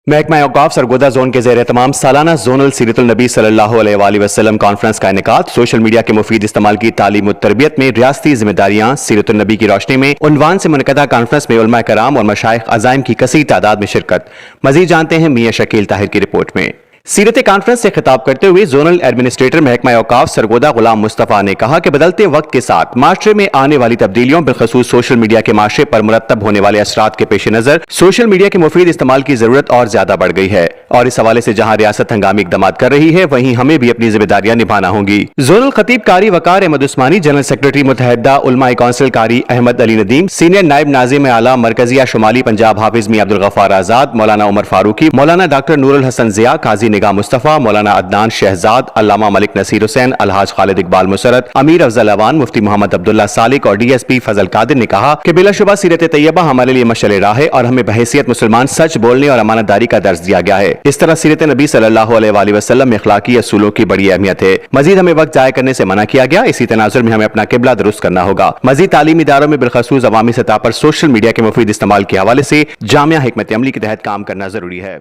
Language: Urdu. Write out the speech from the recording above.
محکمہ اوقاف سرگودا زون کے زیر اہتمام سالانہ زونل سیرت النبی صلی اللہ علیہ وآلہ وسلم کانفرنس کا انعقاد سوشل میڈیا کے مفید استعمال کی تعلیم و تربیت میں ریاستی ذمہ داریاں سیرت النبی کی روشنی میں عنوان سے منعقدہ کانفرنس میں علماء کرام اور مشائخ عزائم کی کثیر تعداد میں شرکت۔ مزید جانتے ہیں میاں شکیل طاہر کی رپورٹ میں۔ سیرت کانفرنس سے خطاب کرتے ہوئے زونل ایڈمنسٹریٹر محکمہ اوقاف سرگودا غلام مصطفیٰ نے کہا کہ بدلتے وقت کے ساتھ معاشرے میں آنے والی تبدیلیوں بالخصوص سوشل میڈیا کے معاشرے پر مرتب ہونے والے اثرات کے پیش نظر سوشل میڈیا کے مفید استعمال کی ضرورت اور زیادہ بڑھ گئی ہے، اور اس حوالے سے جہاں ریاست ہنگامی اقدامات کر رہی ہے وہیں ہمیں بھی اپنی ذمہ داریاں نبھانا ہوں گی۔ زونل خطیب قاری وقار احمد عثمانی، جنرل سیکرٹری متحدہ علماء کونسل قاری احمد علی ندیم، سینئر نائب ناظم اعلیٰ مرکزیہ شمالی پنجاب حافظ میاں عبدالغفار آزاد، مولانا عمر فاروقی، مولانا ڈاکٹر نور الحسن ضیاء، قاضی نگاہ مصطفیٰ، مولانا عدنان شہزاد، علامہ ملک نصیر حسین، الحاج خالد اقبال مسرت، امیر افضل اوان، مفتی محمد عبداللہ سالک اور ڈی ایس پی فضل قادر نے کہا کہ بلا شبہ سیرت طیبہ ہمارے لیے مشعل راہ ہے اور ہمیں بحیثیت مسلمان سچ بولنے اور امانت داری کا درس دیا گیا ہے۔ اس طرح سیرت نبی صلی اللہ علیہ وآلہ وسلم میں اخلاقی اصولوں کی بڑی اہمیت ہے۔ مزید ہمیں وقت ضائع کرنے سے منع کیا گیا، اسی تناظر میں ہمیں اپنا قبلہ درست کرنا ہوگا۔ مزید تعلیمی اداروں میں بالخصوص عوامی سطح پر سوشل میڈیا کے مفید استعمال کے حوالے سے جامع حکمت عملی کے تحت کام کرنا ضروری ہے۔